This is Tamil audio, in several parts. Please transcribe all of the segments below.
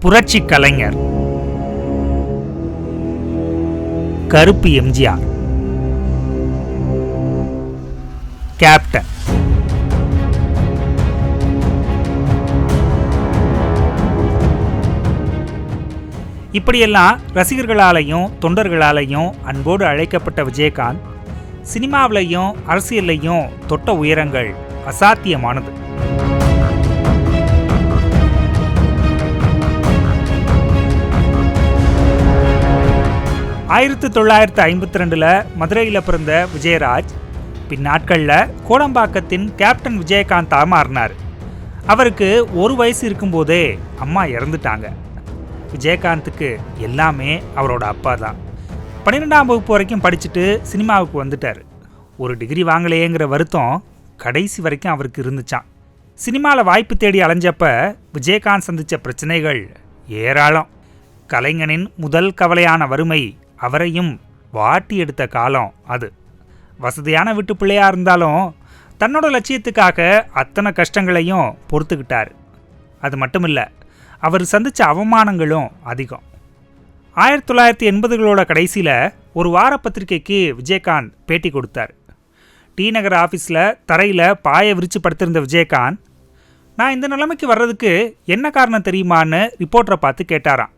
புரட்சி கலைஞர், கருப்பு எம்ஜிஆர், கேப்டன். இப்படியெல்லாம் ரசிகர்களாலையும் தொண்டர்களாலையும் அன்போடு அழைக்கப்பட்ட விஜயகாந்த் சினிமாவிலையும் அரசியல்லையும் தொட்ட உயரங்கள் அசாத்தியமானது. 1952 மதுரையில் பிறந்த விஜயராஜ் பின்னாட்களில் கோடம்பாக்கத்தின் கேப்டன் விஜயகாந்தாக மாறினார். அவருக்கு 1 வயசு இருக்கும்போதே அம்மா இறந்துட்டாங்க. விஜயகாந்துக்கு எல்லாமே அவரோட அப்பா தான். 12ஆம் வகுப்பு வரைக்கும் படிச்சுட்டு சினிமாவுக்கு வந்துட்டார். ஒரு டிகிரி வாங்கலையேங்கிற வருத்தம் கடைசி வரைக்கும் அவருக்கு இருந்துச்சான். சினிமாவில் வாய்ப்பு தேடி அலைஞ்சப்ப விஜயகாந்த் சந்தித்த பிரச்சனைகள் ஏராளம். கலைஞனின் முதல் கவலையான வறுமை அவரையும் வாட்டி எடுத்த காலம் அது. வசதியான வீட்டு பிள்ளையா இருந்தாலும் தன்னோட லட்சியத்துக்காக அத்தனை கஷ்டங்களையும் பொறுத்துக்கிட்டார். அது மட்டும் இல்லை, அவர் சந்தித்த அவமானங்களும் அதிகம். 1980களோட கடைசியில் ஒரு வார பத்திரிகைக்கு விஜயகாந்த் பேட்டி கொடுத்தார். டி நகர் ஆஃபீஸில் தரையில் பாயை விரித்து படுத்திருந்த விஜயகாந்த், நான் இந்த நிலைமைக்கு வர்றதுக்கு என்ன காரணம் தெரியுமான்னு ரிப்போர்ட்டரை பார்த்து கேட்டாராம்.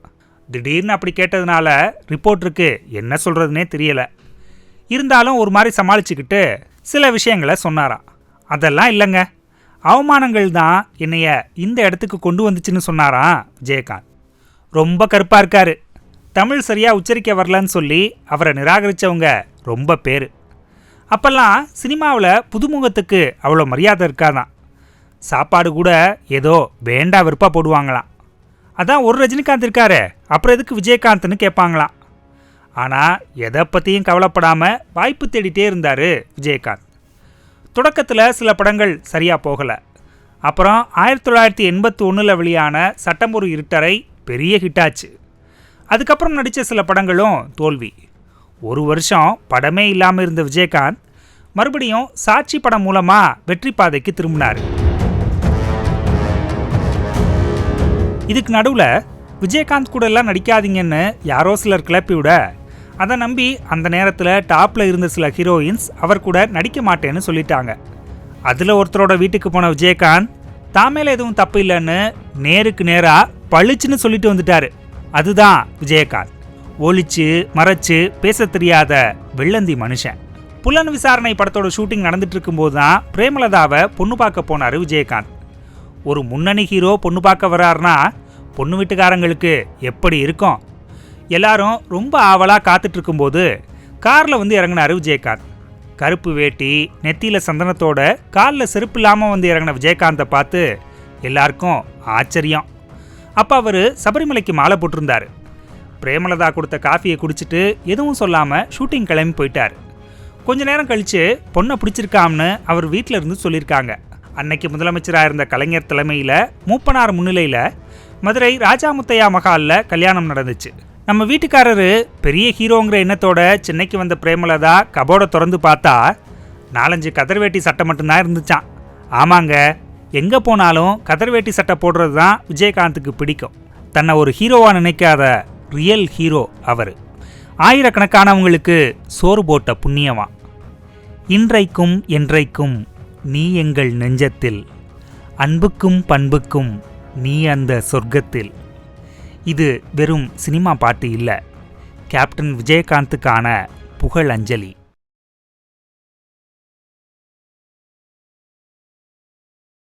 திடீர்னு அப்படி கேட்டதுனால ரிப்போர்ட்டருக்கு என்ன சொல்கிறதுனே தெரியலை. இருந்தாலும் ஒரு மாதிரி சமாளிச்சுக்கிட்டு சில விஷயங்களை சொன்னாராம். அதெல்லாம் இல்லைங்க, அவமானங்கள் தான் என்னைய இந்த இடத்துக்கு கொண்டு வந்துச்சுன்னு சொன்னாராம் விஜயகாந்த். ரொம்ப கருப்பாக இருக்காரு, தமிழ் சரியாக உச்சரிக்க வரலன்னு சொல்லி அவரை நிராகரித்தவங்க ரொம்ப பேர். அப்போல்லாம் சினிமாவில் புதுமுகத்துக்கு அவ்வளோ மரியாதை இருக்காதான். சாப்பாடு கூட ஏதோ வேண்டா வெறுப்பாக போடுவாங்களாம். அதான் ஒரு ரஜினிகாந்த் இருக்காரு, அப்புறம் எதுக்கு விஜயகாந்த்னு கேட்பாங்களாம். ஆனால் எதை பற்றியும் கவலைப்படாமல் வாய்ப்பு தேடிட்டே இருந்தார் விஜயகாந்த். தொடக்கத்தில் சில படங்கள் சரியாக போகலை. அப்புறம் 1981 வெளியான சட்டம் ஒரு இருட்டரை பெரிய ஹிட்டாச்சு. அதுக்கப்புறம் நடித்த சில படங்களும் தோல்வி. 1 வருஷம் படமே இல்லாமல் இருந்த விஜயகாந்த் மறுபடியும் சாட்சி படம் மூலமாக வெற்றி பாதைக்கு திரும்பினார். இதுக்கு நடுவில் விஜயகாந்த் கூட எல்லாம் நடிக்காதீங்கன்னு யாரோ சிலர் கிளப்பி விட, அதை நம்பி அந்த நேரத்தில் டாப்பில் இருந்த சில ஹீரோயின்ஸ் அவர் கூட நடிக்க மாட்டேன்னு சொல்லிட்டாங்க. அதில் ஒருத்தரோட வீட்டுக்கு போன விஜயகாந்த் தான் மேலே எதுவும் தப்பு இல்லைன்னு நேருக்கு நேராக பளிச்சுன்னு சொல்லிட்டு வந்துட்டார். அதுதான் விஜயகாந்த். ஒளிச்சு மறைச்சு பேச தெரியாத வெள்ளந்தி மனுஷன். புலன் விசாரணை படத்தோட ஷூட்டிங் நடந்துட்டு இருக்கும்போது தான் பிரேமலதாவை பொண்ணு பார்க்க போனார் விஜயகாந்த். ஒரு முன்னணி ஹீரோ பொண்ணு பார்க்க வர்றாருன்னா பொண்ணு வீட்டுக்காரங்களுக்கு எப்படி இருக்கும்? எல்லாரும் ரொம்ப ஆவலாக காத்துட்ருக்கும்போது காரில் வந்து இறங்கினார் விஜயகாந்த். கருப்பு வேட்டி, நெத்தியில் சந்தனத்தோட, காலில் செருப்பு இல்லாமல் வந்து இறங்கின விஜயகாந்தை பார்த்து எல்லாருக்கும் ஆச்சரியம். அப்போ அவர் சபரிமலைக்கு மாலை போட்டிருந்தார். பிரேமலதா கொடுத்த காஃபியை குடிச்சிட்டு எதுவும் சொல்லாமல் ஷூட்டிங் கிளம்பி போயிட்டார். கொஞ்ச நேரம் கழித்து பொண்ணை பிடிச்சிருக்காம்னு அவர் வீட்டில் இருந்து சொல்லியிருக்காங்க. அன்னைக்கு முதலமைச்சராக இருந்த கலைஞர் தலைமையில் மூப்பனார் முன்னிலையில் மதுரை ராஜாமுத்தையா மகாலில் கல்யாணம் நடந்துச்சு. நம்ம வீட்டுக்காரரு பெரிய ஹீரோங்கிற எண்ணத்தோட சென்னைக்கு வந்த பிரேமலதா கபோர்டை திறந்து பார்த்தா 4-5 கதர்வேட்டி சட்டை மட்டும்தான் இருந்துச்சான். ஆமாங்க, எங்கே போனாலும் கதர்வேட்டி சட்டை போடுறது தான் விஜயகாந்துக்கு பிடிக்கும். தன்னை ஒரு ஹீரோவாக நினைக்காத ரியல் ஹீரோ அவர். ஆயிரக்கணக்கானவங்களுக்கு சோறு போட்ட புண்ணியமா. இன்றைக்கும் என்றைக்கும் நீ எங்கள் நெஞ்சத்தில், அன்புக்கும் பண்புக்கும் நீ அந்த சொர்க்கத்தில். இது வெறும் சினிமா பாட்டு இல்லை, கேப்டன் விஜயகாந்துக்கான புகழ் அஞ்சலி.